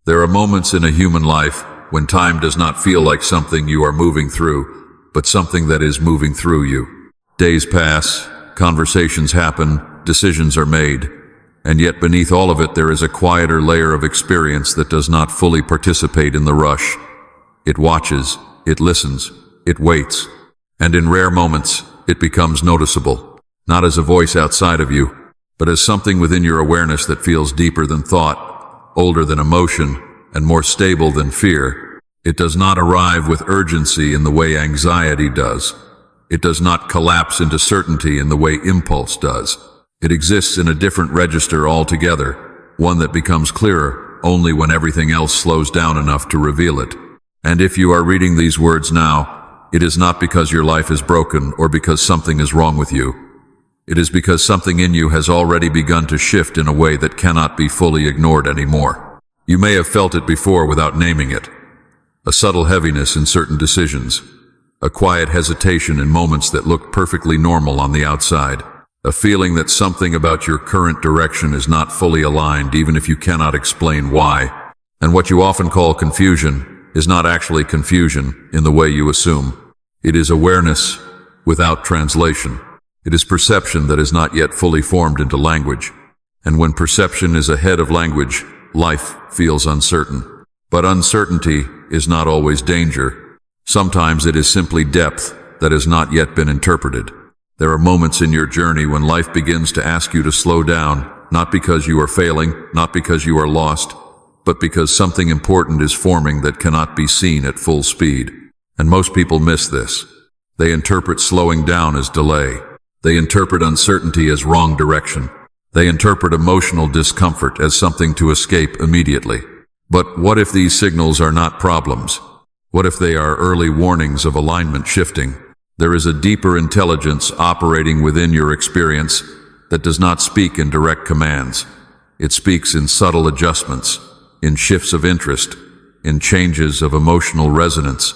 There are moments in a human life when time does not feel like something you are moving through, but something that is moving through you. Days pass, conversations happen, decisions are made, and yet beneath all of it there is a quieter layer of experience that does not fully participate in the rush. It watches, it listens, it waits, and in rare moments it becomes noticeable, not as a voice outside of you, but as something within your awareness that feels deeper than thought, older than emotion, and more stable than fear. It does not arrive with urgency in the way anxiety does. It does not collapse into certainty in the way impulse does. It exists in a different register altogether, one that becomes clearer only when everything else slows down enough to reveal it. And if you are reading these words now, it is not because your life is broken or because something is wrong with you. It is because something in you has already begun to shift in a way that cannot be fully ignored anymore. You may have felt it before without naming it. A subtle heaviness in certain decisions. A quiet hesitation in moments that look perfectly normal on the outside. A feeling that something about your current direction is not fully aligned even if you cannot explain why. And what you often call confusion is not actually confusion in the way you assume. It is awareness without translation. It is perception that is not yet fully formed into language. And when perception is ahead of language, life feels uncertain. But uncertainty is not always danger. Sometimes it is simply depth that has not yet been interpreted. There are moments in your journey when life begins to ask you to slow down, not because you are failing, not because you are lost, but because something important is forming that cannot be seen at full speed. And most people miss this. They interpret slowing down as delay. They interpret uncertainty as wrong direction. They interpret emotional discomfort as something to escape immediately. But what if these signals are not problems? What if they are early warnings of alignment shifting? There is a deeper intelligence operating within your experience that does not speak in direct commands. It speaks in subtle adjustments, in shifts of interest, in changes of emotional resonance,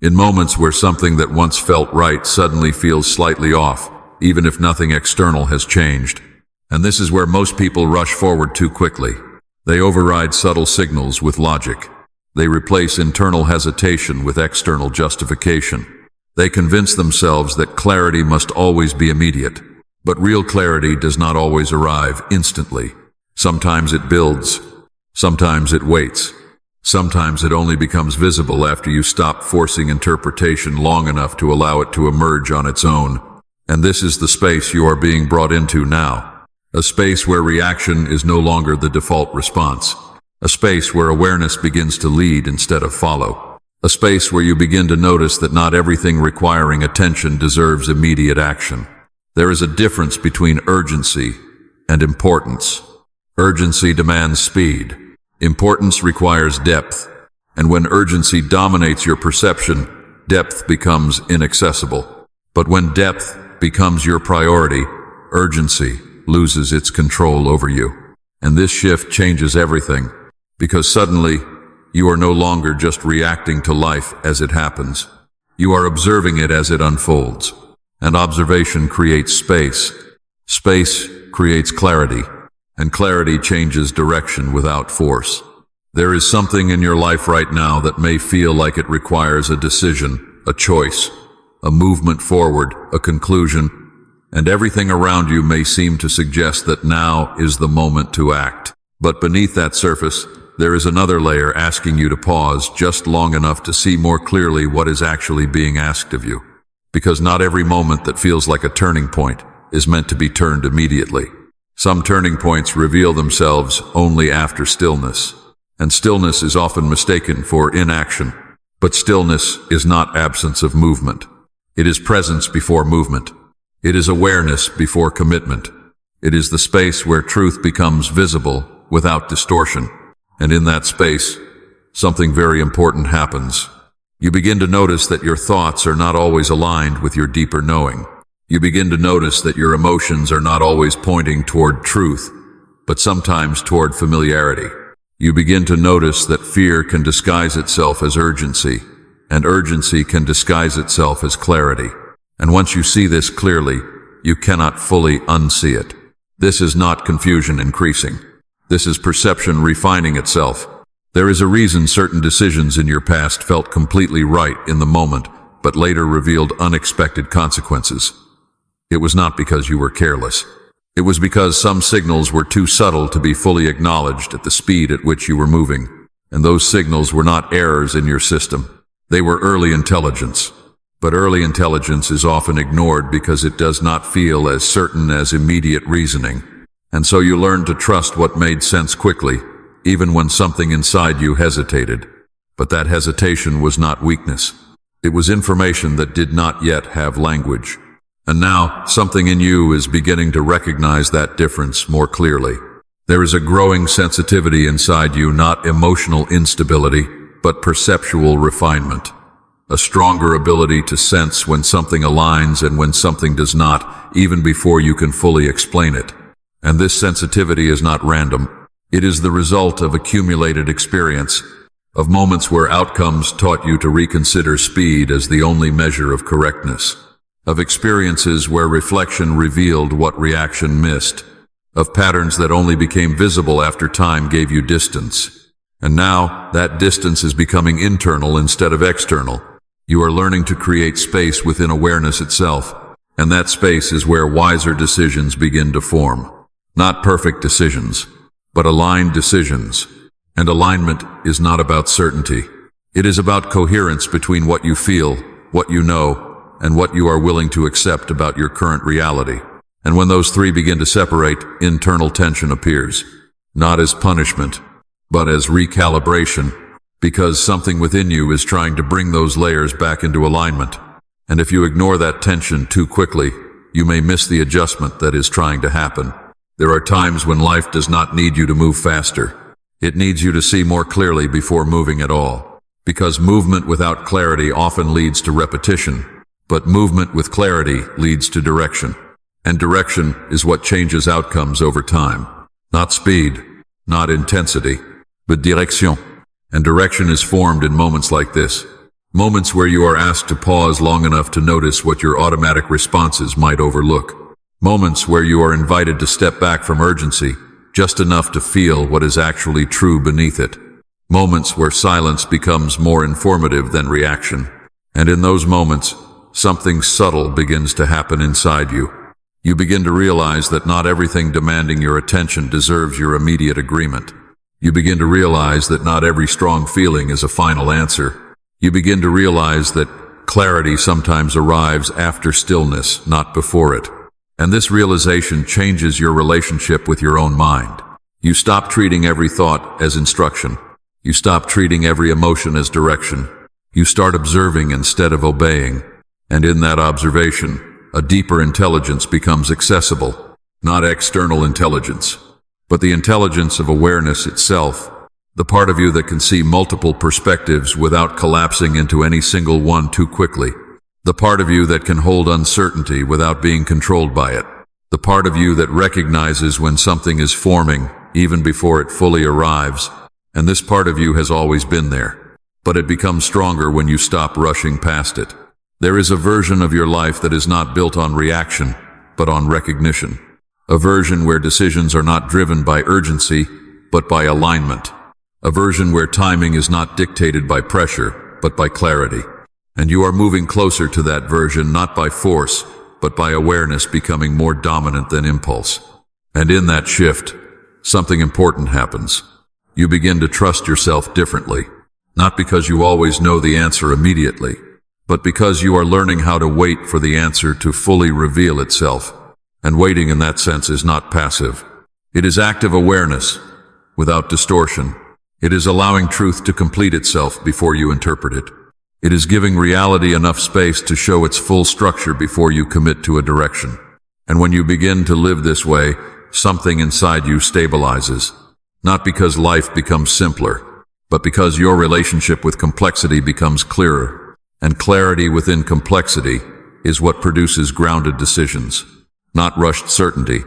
in moments where something that once felt right suddenly feels slightly off, even if nothing external has changed. And this is where most people rush forward too quickly. They override subtle signals with logic. They replace internal hesitation with external justification. They convince themselves that clarity must always be immediate. But real clarity does not always arrive instantly. Sometimes it builds. Sometimes it waits. Sometimes it only becomes visible after you stop forcing interpretation long enough to allow it to emerge on its own. And this is the space you are being brought into now. A space where reaction is no longer the default response. A space where awareness begins to lead instead of follow. A space where you begin to notice that not everything requiring attention deserves immediate action. There is a difference between urgency and importance. Urgency demands speed. Importance requires depth. And when urgency dominates your perception, depth becomes inaccessible. But when depth becomes your priority, urgency loses its control over you. And this shift changes everything, because suddenly you are no longer just reacting to life as it happens. You are observing it as it unfolds. And observation creates space. Space creates clarity. And clarity changes direction without force. There is something in your life right now that may feel like it requires a decision, a choice, a movement forward, a conclusion, and everything around you may seem to suggest that now is the moment to act. But beneath that surface, there is another layer asking you to pause just long enough to see more clearly what is actually being asked of you. Because not every moment that feels like a turning point is meant to be turned immediately. Some turning points reveal themselves only after stillness. And stillness is often mistaken for inaction. But stillness is not absence of movement. It is presence before movement. It is awareness before commitment. It is the space where truth becomes visible without distortion. And in that space, something very important happens. You begin to notice that your thoughts are not always aligned with your deeper knowing. You begin to notice that your emotions are not always pointing toward truth, but sometimes toward familiarity. You begin to notice that fear can disguise itself as urgency, and urgency can disguise itself as clarity. And once you see this clearly, you cannot fully unsee it. This is not confusion increasing. This is perception refining itself. There is a reason certain decisions in your past felt completely right in the moment, but later revealed unexpected consequences. It was not because you were careless. It was because some signals were too subtle to be fully acknowledged at the speed at which you were moving. And those signals were not errors in your system. They were early intelligence. But early intelligence is often ignored because it does not feel as certain as immediate reasoning. And so you learn to trust what made sense quickly, even when something inside you hesitated. But that hesitation was not weakness. It was information that did not yet have language. And now, something in you is beginning to recognize that difference more clearly. There is a growing sensitivity inside you, not emotional instability, but perceptual refinement. A stronger ability to sense when something aligns and when something does not, even before you can fully explain it. And this sensitivity is not random. It is the result of accumulated experience, of moments where outcomes taught you to reconsider speed as the only measure of correctness, of experiences where reflection revealed what reaction missed, of patterns that only became visible after time gave you distance. And now, that distance is becoming internal instead of external. You are learning to create space within awareness itself, and that space is where wiser decisions begin to form. Not perfect decisions, but aligned decisions. And alignment is not about certainty. It is about coherence between what you feel, what you know, and what you are willing to accept about your current reality. And when those three begin to separate, internal tension appears, not as punishment, but as recalibration, because something within you is trying to bring those layers back into alignment. And if you ignore that tension too quickly, you may miss the adjustment that is trying to happen. There are times when life does not need you to move faster. It needs you to see more clearly before moving at all. Because movement without clarity often leads to repetition, but movement with clarity leads to direction. And direction is what changes outcomes over time. Not speed, not intensity, but direction. And direction is formed in moments like this. Moments where you are asked to pause long enough to notice what your automatic responses might overlook. Moments where you are invited to step back from urgency, just enough to feel what is actually true beneath it. Moments where silence becomes more informative than reaction. And in those moments, something subtle begins to happen inside you. You begin to realize that not everything demanding your attention deserves your immediate agreement. You begin to realize that not every strong feeling is a final answer. You begin to realize that clarity sometimes arrives after stillness, not before it. And this realization changes your relationship with your own mind. You stop treating every thought as instruction. You stop treating every emotion as direction. You start observing instead of obeying. And in that observation, a deeper intelligence becomes accessible. Not external intelligence, but the intelligence of awareness itself. The part of you that can see multiple perspectives without collapsing into any single one too quickly. The part of you that can hold uncertainty without being controlled by it. The part of you that recognizes when something is forming, even before it fully arrives. And this part of you has always been there. But it becomes stronger when you stop rushing past it. There is a version of your life that is not built on reaction, but on recognition. A version where decisions are not driven by urgency, but by alignment. A version where timing is not dictated by pressure, but by clarity. And you are moving closer to that version not by force, but by awareness becoming more dominant than impulse. And in that shift, something important happens. You begin to trust yourself differently, not because you always know the answer immediately, but because you are learning how to wait for the answer to fully reveal itself. And waiting in that sense is not passive. It is active awareness, without distortion. It is allowing truth to complete itself before you interpret it. It is giving reality enough space to show its full structure before you commit to a direction. And when you begin to live this way, something inside you stabilizes. Not because life becomes simpler, but because your relationship with complexity becomes clearer. And clarity within complexity is what produces grounded decisions. Not rushed certainty,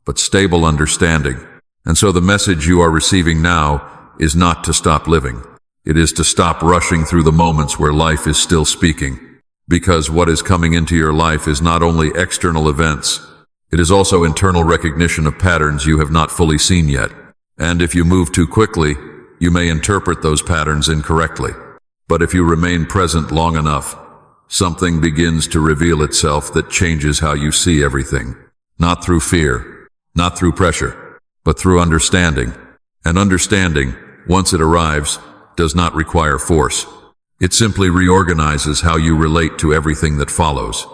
but stable understanding. And so the message you are receiving now is not to stop living. It is to stop rushing through the moments where life is still speaking. Because what is coming into your life is not only external events, it is also internal recognition of patterns you have not fully seen yet. And if you move too quickly, you may interpret those patterns incorrectly. But if you remain present long enough, something begins to reveal itself that changes how you see everything. Not through fear, not through pressure, but through understanding. And understanding, once it arrives, does not require force. It simply reorganizes how you relate to everything that follows.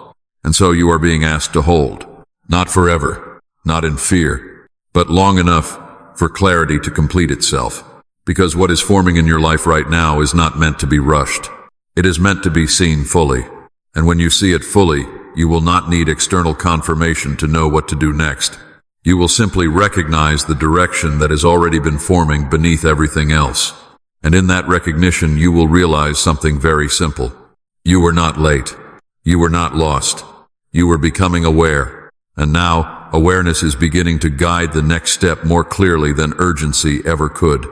And so you are being asked to hold. Not forever, not in fear, but long enough for clarity to complete itself. Because what is forming in your life right now is not meant to be rushed. It is meant to be seen fully. And when you see it fully, you will not need external confirmation to know what to do next. You will simply recognize the direction that has already been forming beneath everything else. And in that recognition, you will realize something very simple. You were not late. You were not lost. You were becoming aware. And now, awareness is beginning to guide the next step more clearly than urgency ever could.